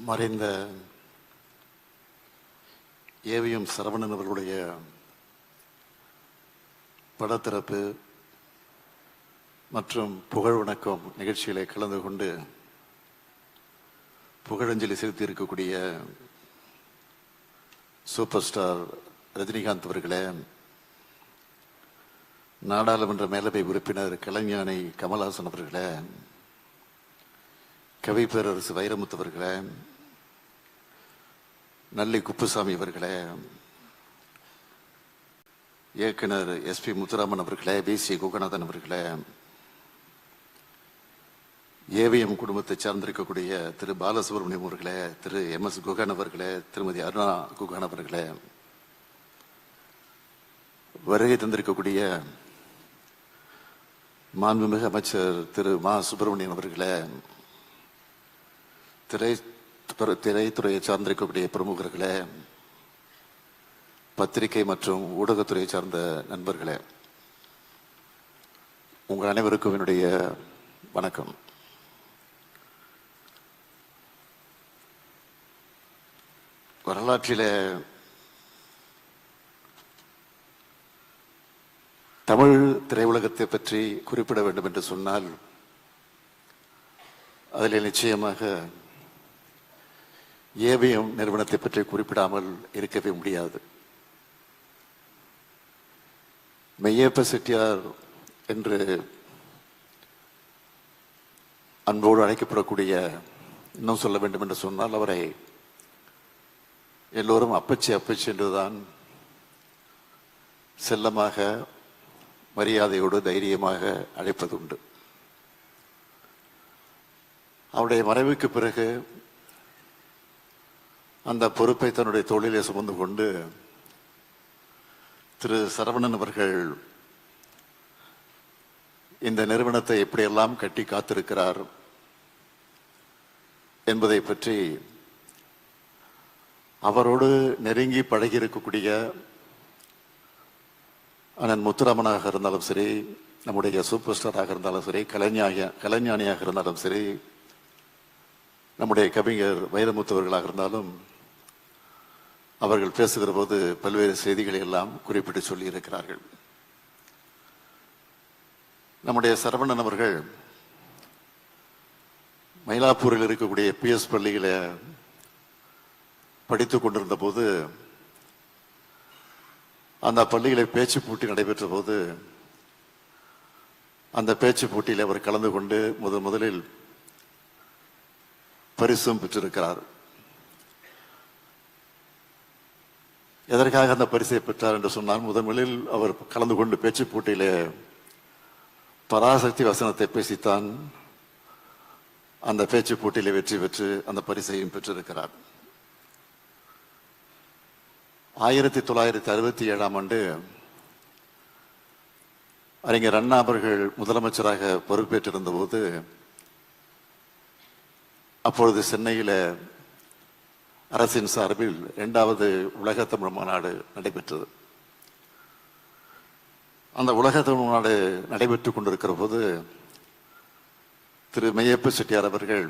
மறைந்த ஏவிஎம் சரவணன் அவர்களுடைய படத்திறப்பு மற்றும் புகழ் வணக்கம் நிகழ்ச்சிகளை கலந்து கொண்டு புகழஞ்சலி செலுத்தி இருக்கக்கூடிய சூப்பர் ஸ்டார் ரஜினிகாந்த் அவர்களே, நாடாளுமன்ற மேலவை உறுப்பினர் கலைஞானி கமல்ஹாசன் அவர்களே, கவி பேரரசு வைரமுத்து அவர்களே, நல்லி குப்புசாமி அவர்களே, இயக்குனர் SP முத்துராமன் அவர்களே, VC குகநாதன் அவர்களே, ஏவிஎம் குடும்பத்தை சார்ந்திருக்கக்கூடிய திரு பாலசுப்ரமணியம் அவர்களே, திரு MS குகன் அவர்களே, திருமதி அருணா குகன் அவர்களே, வருகை தந்திருக்கக்கூடிய மாண்புமிகு அமைச்சர் திரு மா சுப்பிரமணியன் அவர்களே, திரைத்துறையை சார்ந்திருக்கக்கூடிய பிரமுகர்களே, பத்திரிகை மற்றும் ஊடகத்துறையை சார்ந்த நண்பர்களே, உங்கள் அனைவருக்கும் என்னுடைய வணக்கம். வரலாற்றிலே தமிழ் திரையுலகத்தை பற்றி குறிப்பிட வேண்டும் என்று சொன்னால் அதில் நிச்சயமாக ஏவிஎம் நிறுவனத்தை பற்றி குறிப்பிடாமல் இருக்கவே முடியாது. மெய்யப்ப செட்டியார் என்று அன்போடு அழைக்கப்படக்கூடிய, இன்னும் சொல்ல வேண்டும் என்று சொன்னால் அவரை எல்லோரும் அப்பச்சி அப்பச்சி என்றுதான் செல்லமாக மரியாதையோடு தைரியமாக அழைப்பதுண்டு. அவருடைய மறைவுக்கு பிறகு அந்த பொறுப்பை தன்னுடைய தோளிலே சுமந்து கொண்டு திரு சரவணன் அவர்கள் இந்த நிறுவனத்தை எப்படியெல்லாம் கட்டி காத்திருக்கிறார் என்பதை பற்றி அவரோடு நெருங்கி பழகி இருக்கக்கூடிய அண்ணன் முத்துராமனாக இருந்தாலும் சரி, நம்முடைய சூப்பர் ஸ்டாராக இருந்தாலும் சரி, கலைஞானியாக இருந்தாலும் சரி, நம்முடைய கவிஞர் வைரமுத்துவர்களாக இருந்தாலும் அவர்கள் பேசுகிற போது பல்வேறு செய்திகளை எல்லாம் குறிப்பிட்டு சொல்லி இருக்கிறார்கள். நம்முடைய சரவணன் அவர்கள் மயிலாப்பூரில் இருக்கக்கூடிய PS பள்ளியில படித்துக் கொண்டிருந்த போது, அந்த பள்ளியில பேச்சு போட்டி நடைபெற்ற போது அந்த பேச்சு போட்டியில் அவர் கலந்து கொண்டு முதலில் பரிசும் பெற்றிருக்கிறார். எதற்காக அந்த பரிசை பெற்றார் என்று சொன்னால், முதலில் அவர் கலந்து கொண்டு பேச்சு போட்டியிலே பராசக்தி வசனத்தை பேசித்தான் அந்த பேச்சு போட்டியிலே வெற்றி பெற்று அந்த பரிசையும் பெற்றிருக்கிறார். 1967ஆம் ஆண்டு அறிஞர் அண்ணா அவர்கள் முதலமைச்சராக பொறுப்பேற்றிருந்த போது, அப்பொழுது சென்னையில அரசின் சார்பில் 2வது உலக தமிழ் மாநாடு நடைபெற்றது. அந்த உலக தமிழ் மாநாடு நடைபெற்றுக் கொண்டிருக்கிற போது திரு மெய்யப்ப செட்டியார் அவர்கள்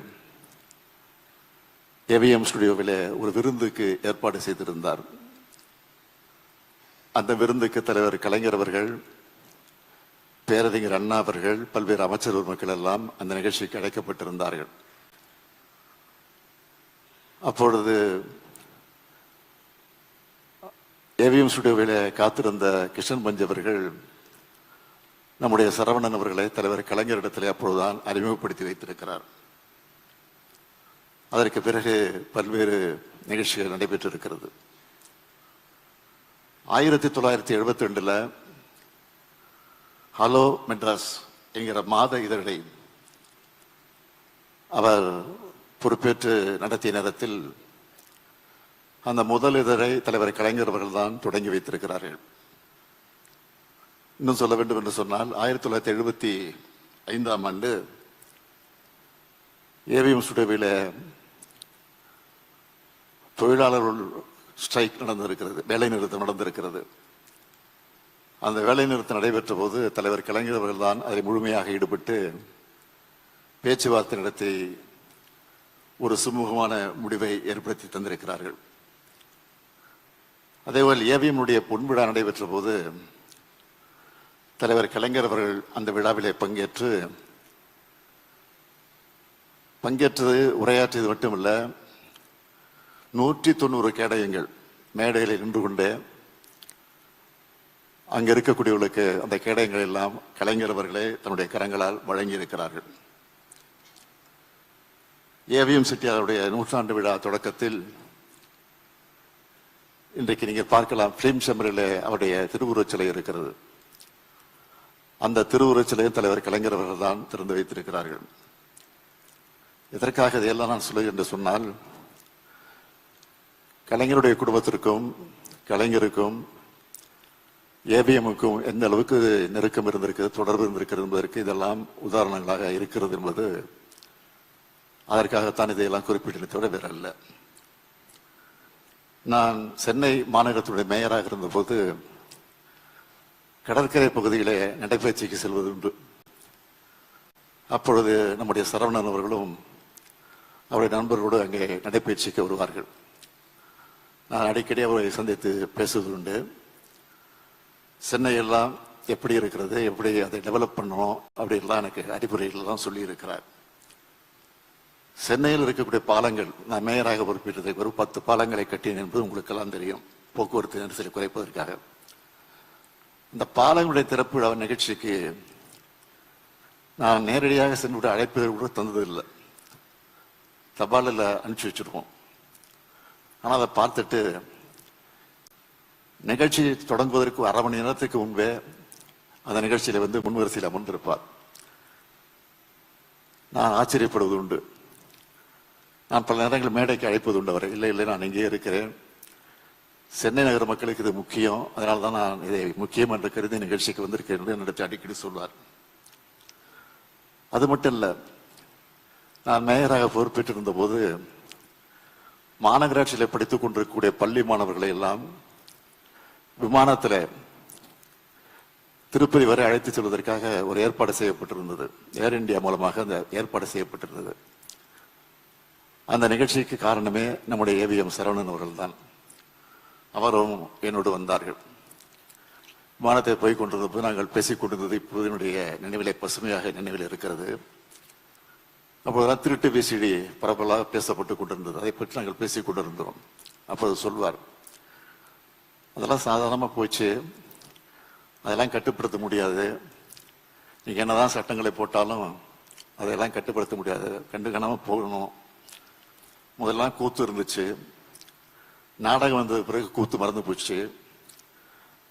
ஏவிஎம் ஸ்டுடியோவில் ஒரு விருந்துக்கு ஏற்பாடு செய்திருந்தார். அந்த விருந்துக்கு தலைவர் கலைஞர் அவர்கள், பேரறிஞர் அண்ணா அவர்கள், பல்வேறு அமைச்சர் மக்கள் எல்லாம் அந்த நிகழ்ச்சிக்கு அழைக்கப்பட்டிருந்தார்கள். அப்பொழுது ஏவிஎம் ஸ்டுடியோவில் காத்திருந்த கிருஷ்ணன் பஞ்ச் அவர்கள் நம்முடைய சரவணன் அவர்களை தலைவர் கலைஞரிடத்திலே அப்பொழுதுதான் அறிமுகப்படுத்தி வைத்திருக்கிறார். அதற்கு பிறகு பல்வேறு நிகழ்ச்சிகள் நடைபெற்றிருக்கிறது. 1972 ஹலோ மெட்ராஸ் என்கிற மாத இதழை அவர் பொறுப்பேற்று நடத்திய நேரத்தில் அந்த முதல் இதழை தலைவர் கலைஞர் அவர்கள் தான் தொடங்கி வைத்திருக்கிறார்கள். இன்னும் சொல்ல வேண்டும் என்று சொன்னால், 1975ஆம் ஆண்டு ஏவிஎம் ஸ்டுடியோவில் தொழிலாளர்கள் ஸ்ட்ரைக் நடந்திருக்கிறது, வேலை நிறுத்தம் நடந்திருக்கிறது. அந்த வேலை நிறுத்தம் நடைபெற்ற போது தலைவர் கலைஞர் அவர்கள் தான் அதை முழுமையாக ஈடுபட்டு பேச்சுவார்த்தை நடத்தி ஒரு சுமூகமான முடிவை ஏற்படுத்தி தந்திருக்கிறார்கள். அதேபோல் ஏவிஎம்னுடைய பொன்விழா நடைபெற்ற போது தலைவர் கலைஞர் அவர்கள் அந்த விழாவிலே பங்கேற்றது உரையாற்றியது மட்டுமல்ல, 190 கேடயங்கள் மேடைகளில் நின்று கொண்டே அங்க இருக்கக்கூடியவர்களுக்கு அந்த கேடயங்கள் எல்லாம் கலைஞர் அவர்களே தன்னுடைய கரங்களால் வழங்கி இருக்கிறார்கள். ஏவிஎம் செட்டியாருடைய 100ஆண்டு விழா தொடக்கத்தில் இன்றைக்கு நீங்க பார்க்கலாம், பிலிம் சேம்பரில் அவருடைய திருவுருவச் சிலை இருக்கிறது. அந்த திருவுருவச் சிலையை தலைவர் கலைஞர் அவர்கள் தான் திறந்து வைத்திருக்கிறார்கள். இதற்காக இதையெல்லாம் நான் சொல்லுகிறேன் என்று சொன்னால், கலைஞருடைய குடும்பத்திற்கும் கலைஞருக்கும் ஏவிஎம்முக்கும் எந்த அளவுக்கு நெருக்கம் இருந்திருக்கிறது, தொடர்பு இருந்திருக்கிறது என்பதற்கு இதெல்லாம் உதாரணங்களாக இருக்கிறது என்பது அதற்காகத்தான் இதையெல்லாம் குறிப்பிட்டதை தவிர வேற அல்ல. நான் சென்னை மாநகரத்துடைய மேயராக இருந்தபோது கடற்கரை பகுதியிலே நடைபயிற்சிக்கு செல்வது உண்டு. அப்பொழுது நம்முடைய சரவணன் அவர்களும் அவருடைய நண்பர்களோடு அங்கே நடைபயிற்சிக்கு வருவார்கள். நான் அடிக்கடி அவரை சந்தித்து பேசுவது உண்டு. சென்னையெல்லாம் எப்படி இருக்கிறது, எப்படி அதை டெவலப் பண்ணணும் அப்படின்லாம் எனக்கு அறிவுரைகள்லாம் சொல்லி இருக்கிறார். சென்னையில் இருக்கக்கூடிய பாலங்கள், நான் மேயராக பொறுப்பேற்றதை ஒரு 10 பாலங்களை கட்டினேன் என்பது உங்களுக்கெல்லாம் தெரியும், போக்குவரத்து நெரிசலை குறைப்பதற்காக. இந்த பாலங்களுடைய திறப்பு விழா நிகழ்ச்சிக்கு நான் நேரடியாக சென்று அழைப்புகள் கூட தந்ததில்லை, தபாலில் அனுப்பிச்சு வச்சிருக்கோம். ஆனால் அதை பார்த்துட்டு நிகழ்ச்சி தொடங்குவதற்கு 1/2 மணி நேரத்துக்கு முன்பே அந்த நிகழ்ச்சியில முன்வரிசையில் அமர்ந்திருப்பார். நான் ஆச்சரியப்படுவது உண்டு. நான் பல நேரங்கள் மேடைக்கு அழைப்பது உண்டு அவரை. இல்லை நான் இங்கே இருக்கிறேன், சென்னை நகர மக்களுக்கு இது முக்கியம், அதனால தான் நான் இதை முக்கியம் என்று கருதி நிகழ்ச்சிக்கு வந்திருக்கேன் என்று என்னிடத்தில் அடிக்கடி சொல்வார். அது மட்டும் இல்லை, நான் மேயராக பொறுப்பேற்றிருந்த போது மாநகராட்சியில் படித்துக் கொண்டிருக்கக்கூடிய பள்ளி மாணவர்களை எல்லாம் விமானத்தில் திருப்பதி வரை அழைத்து செல்வதற்காக ஒரு ஏற்பாடு செய்யப்பட்டிருந்தது. ஏர் இந்தியா மூலமாக அந்த ஏற்பாடு செய்யப்பட்டிருந்தது. அந்த நிகழ்ச்சிக்கு காரணமே நம்முடைய ஏவிஎம் சரவணன் அவர்கள் தான். அவரும் என்னோடு வந்தார்கள். விமானத்தை போய் கொண்டிருந்த போது நாங்கள் பேசிக் கொண்டிருந்தது இப்போது என்னுடைய நினைவிலே பசுமையாக நினைவில் இருக்கிறது. அப்போதெல்லாம் திருட்டு விசிடி பரவலாக பேசப்பட்டு கொண்டிருந்தது. அதை பற்றி நாங்கள் பேசிக் கொண்டிருந்தோம். அப்போது சொல்வார், அதெல்லாம் சாதாரணமாக போச்சு, அதெல்லாம் கட்டுப்படுத்த முடியாது, நீங்க என்னதான் சட்டங்களை போட்டாலும் அதையெல்லாம் கட்டுப்படுத்த முடியாது, கண்டுக்காம போகணும். முதல்லாம் கூத்து இருந்துச்சு, நாடகம் வந்த பிறகு கூத்து மறந்து போச்சு,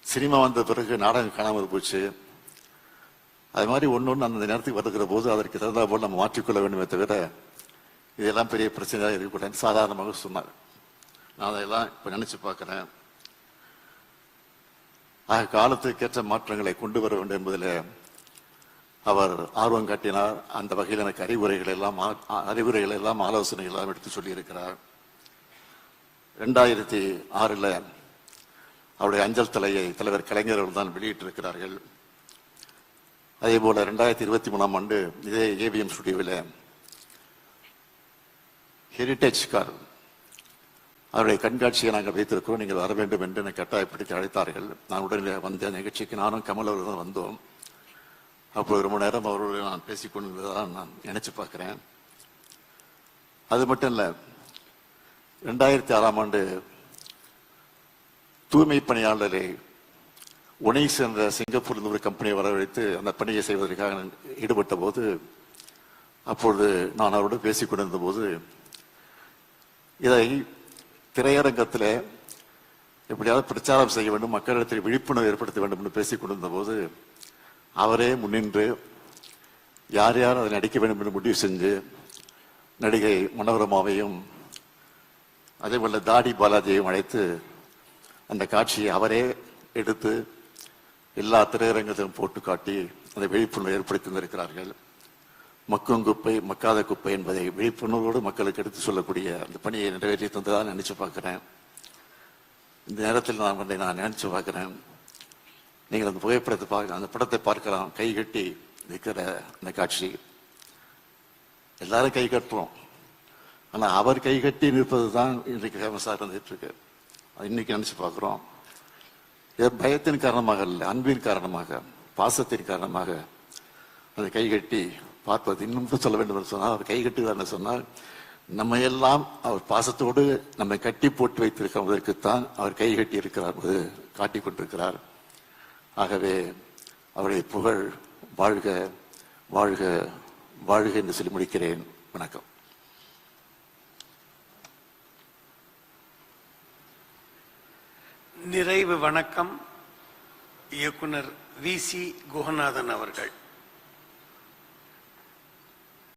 சினிமா வந்த பிறகு நாடகம் காணாமல் போச்சு. அது மாதிரி ஒன்று அந்த நேரத்துக்கு வருகிற போது அதற்கு தகுந்த போல் நம்ம மாற்றிக்கொள்ள வேண்டுமே தவிர இதெல்லாம் பெரிய பிரச்சனையாக இருக்கக்கூடாது சாதாரணமாக சொன்னார். நான் அதையெல்லாம் இப்போ நினைச்சு பார்க்கிறேன். ஆக காலத்துக்கேற்ற மாற்றங்களை கொண்டு வர வேண்டும் என்பதில் அவர் ஆர்வம் காட்டினார். அந்த வகையில் எனக்கு அறிவுரைகள் எல்லாம் ஆலோசனைகள் எல்லாம் எடுத்து சொல்லியிருக்கிறார். 2006 அவருடைய அஞ்சல் தலையை தலைவர் கலைஞர் அவர்கள் தான் வெளியிட்டிருக்கிறார்கள். அதே போல 2023ஆம் ஆண்டு இதே ஏவிஎம் ஸ்டுடியோவில் ஹெரிடேஜ் கார் அவருடைய கண்காட்சியை நாங்கள் வைத்திருக்கிறோம், நீங்கள் வர வேண்டும் என்று என்னை கட்டாயப்படுத்தி அழைத்தார்கள். நான் உடனே வந்த நிகழ்ச்சிக்கு நானும் கமல் அவர்கள் தான் வந்தோம். அப்போது ரொம்ப நேரம் அவரோடு நான் பேசிக்கொண்டிருந்ததான் நான் நினைச்சு பார்க்கிறேன். அது மட்டும் இல்லை, 2006ஆம் ஆண்டு தூய்மை பணியாளரை ஒனைஸ் என்ற சிங்கப்பூரில் ஒரு கம்பெனியை வரவழைத்து அந்த பணியை செய்வதற்காக ஈடுபட்ட போது, அப்பொழுது நான் அவரோடு பேசிக் கொண்டிருந்த போது இதை திரையரங்கத்தில் எப்படியாவது பிரச்சாரம் செய்ய வேண்டும், மக்களிடத்தில் விழிப்புணர்வு ஏற்படுத்த வேண்டும் என்று பேசிக் கொண்டிருந்த போது அவரே முன்னின்று யார் யார் அதை நடிக்க வேண்டும் என்று முடிவு செஞ்சு நடிகை மனோரமாவையும் அதே போல தாடி பாலாஜியையும் அழைத்து அந்த காட்சியை அவரே எடுத்து எல்லா திரையரங்கத்திலும் போட்டு காட்டி அதை விழிப்புணர்வு ஏற்படுத்தி வந்திருக்கிறார்கள். மக்கும் குப்பை மக்காத குப்பை என்பதை விழிப்புணர்வோடு மக்களுக்கு எடுத்து சொல்லக்கூடிய அந்த பணியை நிறைவேற்றி தந்ததாக நினைச்சு பார்க்கிறேன். இந்த நேரத்தில் நான் நினைச்சு பார்க்கிறேன், நீங்கள் அந்த புகைப்படத்தை அந்த படத்தை பார்க்கலாம், கை கட்டி நிற்கிற அந்த காட்சி எல்லாரும் கை கட்டுறோம். ஆனா அவர் கைகட்டி நிற்பது தான் இன்றைக்கு ஃபேமஸாக இருந்துட்டு இருக்கு. இன்னைக்கு நினைச்சு பார்க்குறோம். பயத்தின் காரணமாக இல்லை, அன்பின் காரணமாக, பாசத்தின் காரணமாக அதை கைகட்டி பார்ப்பது. இன்னும் சொல்ல வேண்டும் என்று சொன்னால், அவர் கைகட்டுவார்னு சொன்னால் நம்ம எல்லாம் அவர் பாசத்தோடு நம்மை கட்டி போட்டு வைத்திருக்கிறதற்குத்தான் அவர் கைகட்டி இருக்கிறார் என்பது காட்டிக் கொண்டிருக்கிறார். ஆகவே அவருடைய புகழ் வாழ்க வாழ்க வாழ்க என்று சொல்லி முடிக்கிறேன். வணக்கம். நிறைவு வணக்கம் இயக்குனர் வி.சி. குகநாதன் அவர்கள்.